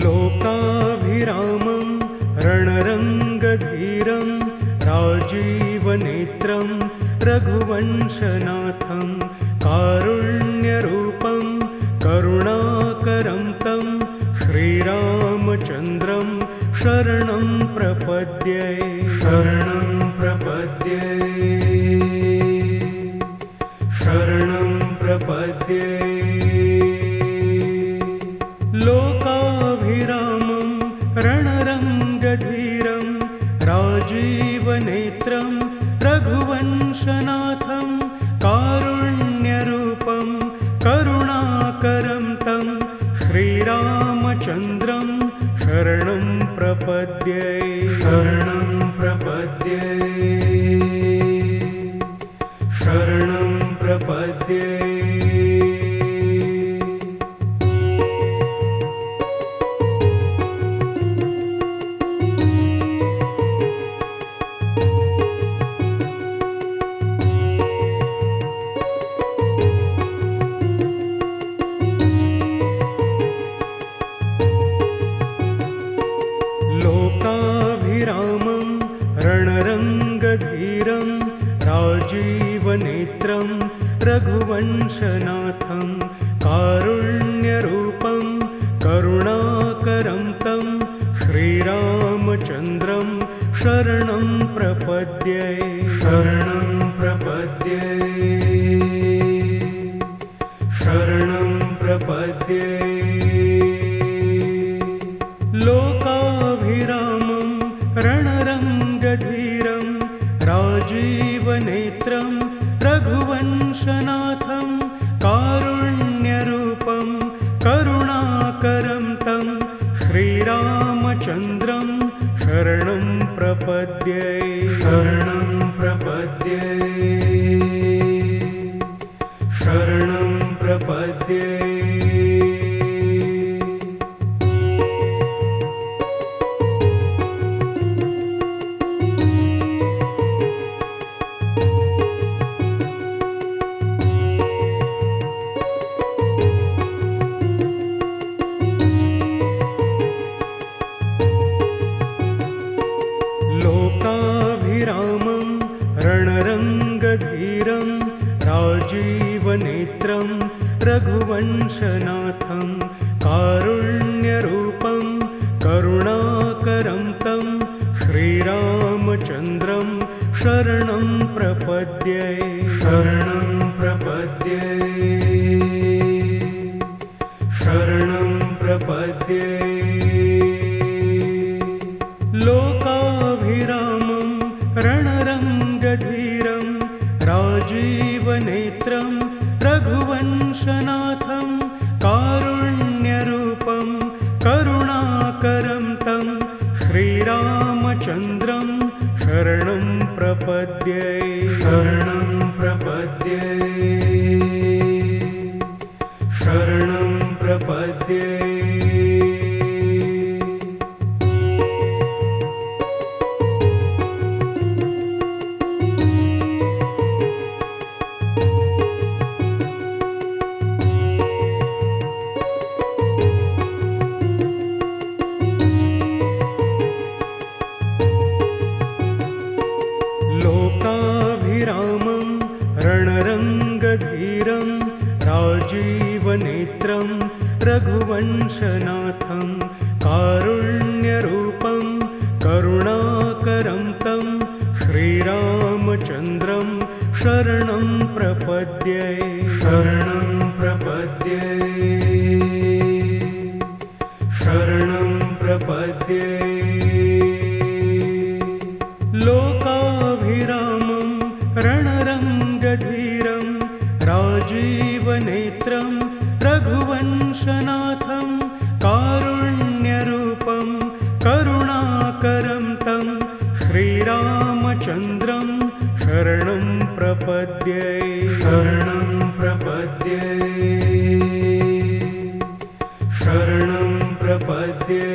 लोकाभिरामं रणरङ्गधीरं राजीवनेत्रं रघुवंशनाथं कारुण्यरूपं करुणाकरं तं श्रीरामचन्द्रं शरणं प्रपद्ये शरणं प्रपद्ये शरणं प्रपद्ये। लोकाभिरामं रणरङ्गधीरं राजीवनेत्रं रघुवंशनाथं कारुण्यरूपं करुणाकरं तं श्रीरामचन्द्रं शरणं प्रपद्ये शरणं प्रपद्ये शरणं प्रपद्ये। लोकाभिरामं रणरङ्गधीरं राजीवनेत्रं रघुवंशनाथं कारुण्यरूपं करुणाकरं तं श्रीरामचन्द्रं शरणं प्रपद्ये शरणं प्रपद्ये शरणं प्रपद्ये। लोकाभिरामं रणरङ्गधीरं राजीवनेत्रं रघुवंशनाथं कारुण्यरूपं करुणाकरं तं श्रीरामचन्द्रं शरणं प्रपद्ये शरणं प्रपद्ये शरणं प्रपद्ये। लोकाभिरामं रणरङ्गधीरं राजीवनेत्रं रघुवंशनाथं कारुण्यरूपं करुणाकरं तं श्रीरामचन्द्रं शरणं प्रपद्ये शरणं प्रपद्ये शरणं प्रपद्ये। लोकाभिरामं रणरङ्गधीरं राजीवनेत्रं रघुवंशनाथं कारुण्यरूपं करुणाकरं तं श्रीरामचन्द्रं शरणं प्रपद्ये शरणं प्रपद्ये शरणं प्रपद्ये। लोकाभिरामं रणरङ्गधीरं राजीवनेत्रं रघुवंशनाथं कारुण्यरूपं करुणाकरं तं श्रीरामचन्द्रं शरणं प्रपद्ये शरणं प्रपद्ये शरणं प्रपद्ये। लोकाभिरामं रणरङ्गधीरं राजीवनेत्रं रघुवंशनाथं कारुण्यरूपं करुणाकरं तं श्रीरामचन्द्रं शरणं प्रपद्ये शरणं प्रपद्ये शरणं प्रपद्ये।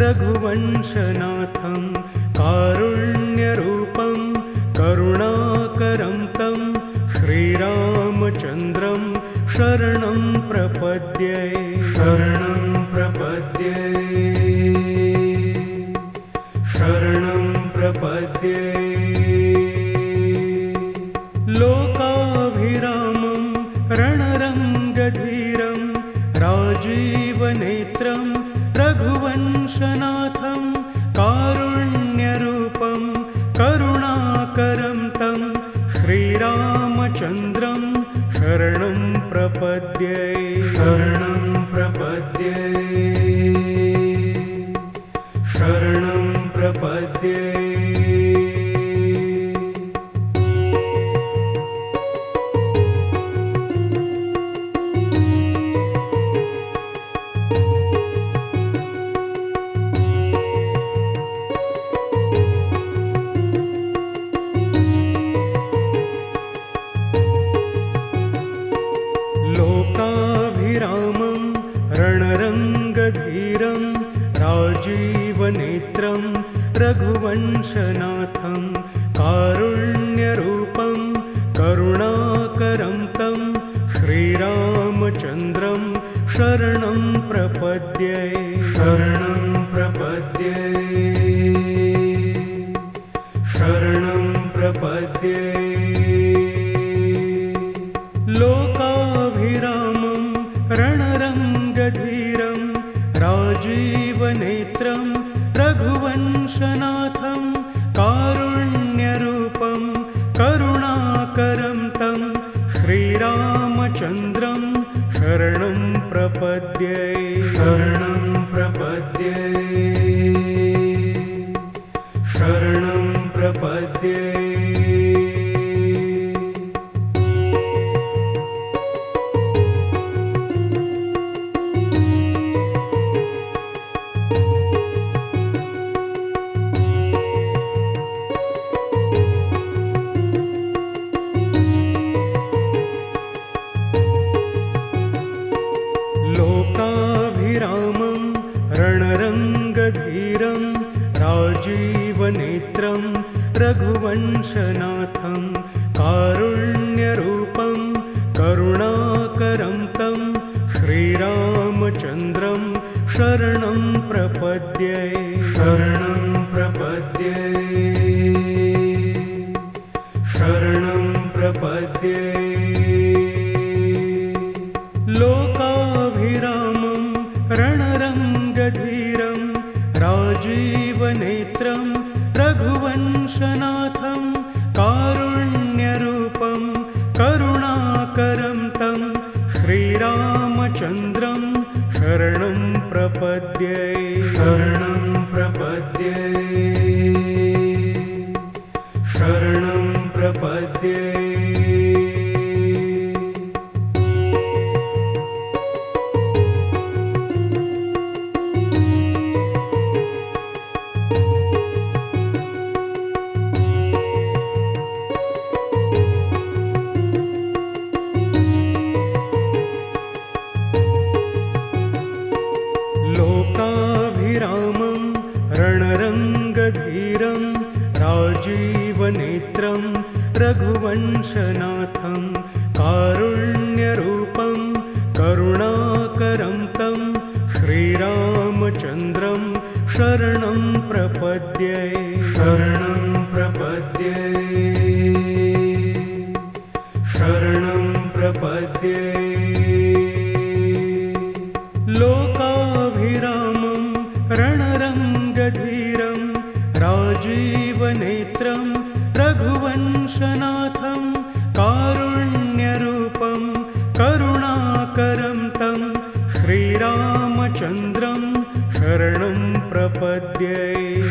रघुवंशनाथं कारुण्यरूपं करुणाकरं तं श्रीरामचन्द्रं शरणं प्रपद्ये शरणं प्रपद्ये शरणं प्रपद्ये लोकाभिरामं रणरङ्गधीरं राजीवनेत्रं रघुवंशनाथं कारुण्यरूपं करुणाकरं तं श्रीरामचन्द्रं शरणं प्रपद्ये शरणं प्रपद्ये शरणं प्रपद्ये लोकाभिरामं रणरङ्गधीरं राजीवनेत्रं रघुवंशनाथं कारुण्यरूपं करुणाकरं तं श्रीरामचन्द्रं शरणं प्रपद्ये शरणं प्रपद्ये शरणं प्रपद्ये लोकाभिरामं रणरङ्गधीरं राजीवनेत्रं रघुवंशनाथं कारुण्यरूपं करुणाकरं तं श्रीरामचन्द्रं शरणं प्रपद्ये शरणं प्रपद्ये शरणं प्रपद्ये लोकाभिरामं रणरङ्गधीरं राजीवनेत्रं रघुवंशनाथं कारुण्यरूपं करुणाकरं तं श्रीरामचन्द्रं शरणं प्रपद्ये शरणं प्रपद्ये शरणं प्रपद्ये लोकाभिरामं रणरङ्गधीरं राजीवनेत्रं रघुवंशनाथं कारुण्यरूपं करुणाकरं तं श्रीरामचन्द्रं शरणं प्रपद्ये शरणं प्रपद्ये शरणं प्रपद्ये लोकाभिरामं रणरङ्गधीरं राजीवनेत्रं रघुवंशनाथं कारुण्यरूपं करुणाकरं तं श्रीरामचन्द्रं शरणं प्रपद्ये शरणं प्रपद्ये शरणं प्रपद्ये लोकाभिरामं रणरङ्गधीरं राजीवनेत्रं रघुवंशनाथं कारुण्यरूपं करुणाकरं तं श्रीरामचन्द्रं शरणं प्रपद्ये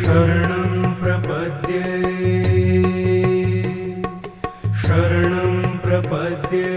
शरणं प्रपद्ये शरणं प्रपद्ये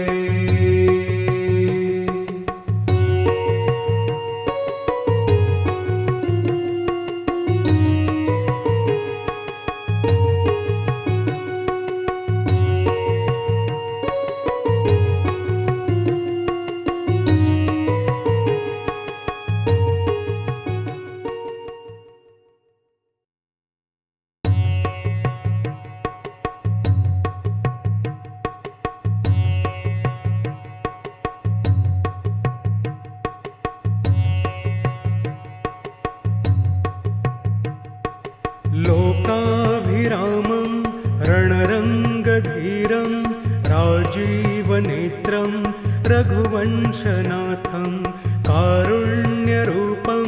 लोकाभिरामं रणरङ्गधीरं राजीवनेत्रं रघुवंशनाथं कारुण्यरूपं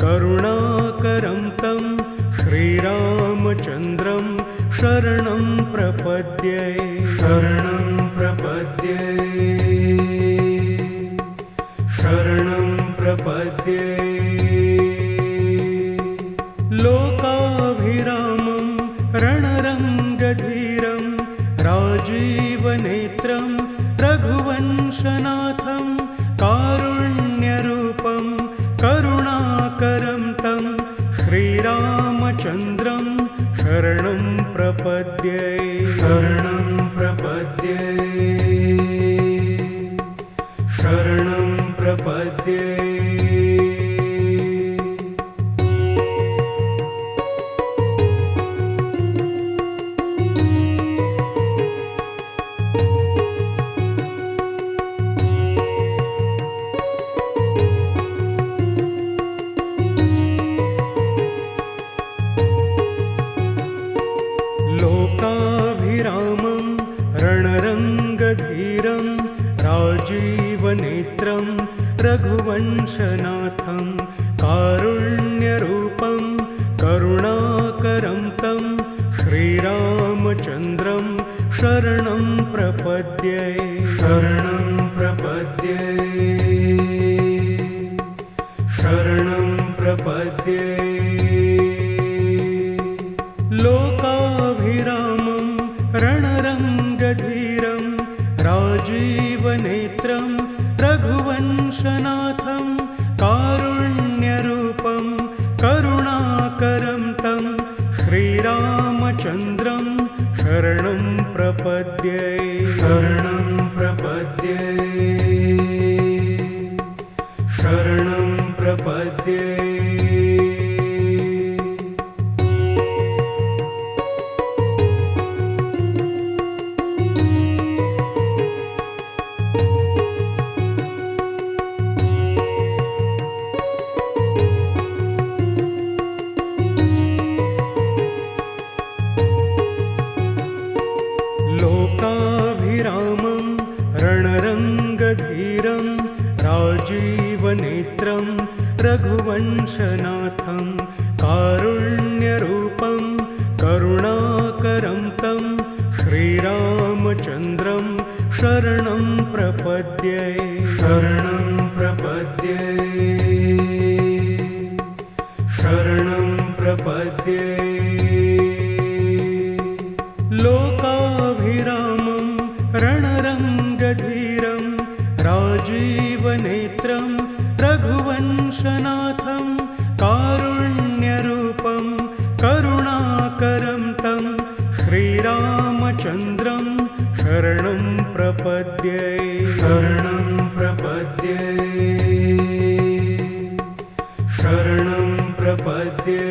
करुणाकरं तं श्रीरामचन्द्रं शरणं प्रपद्ये शरणं प्रपद्ये शरणं प्रपद्ये लोकाभिरामं रणरङ्गधीरं राजीवनेत्रं रघुवंशनाथं कारुण्यरूपं करुणाकरं तं श्रीरामचन्द्रं शरणं प्रपद्ये शरणं प्रपद्ये शरणं प्रपद्ये लोकाभिरामं रणरङ्गधीरं राजीवनेत्रं रघुवंशनाथं कारुण्यरूपं करुणाकरं तं श्रीरामचन्द्रं शरणं प्रपद्ये शरणं प्रपद्ये शरणं प्रपद्ये लोकाभिरामं रणरङ्गधीरं राजीवनेत्रं रघुवंशनाथं कारुण्यरूपं करुणाकरं तं श्रीरामचन्द्रं शरणं प्रपद्ये शरणं प्रपद्ये शरणं प्रपद्ये लोकाभिरामं रणरङ्गधीरं राजीवनेत्रं रघुवंशनाथं कारुण्यरूपं करुणाकरं तं श्रीरामचन्द्रं शरणं प्रपद्ये शरणं प्रपद्ये शरणं प्रपद्ये लोकाभिरामं रणरङ्गधीरं राजीवनेत्रं रघुवंशनाथं कारुण्यरूपं करुणाकरं तं श्रीरामचन्द्रं शरणं प्रपद्ये शरणं प्रपद्ये शरणं प्रपद्ये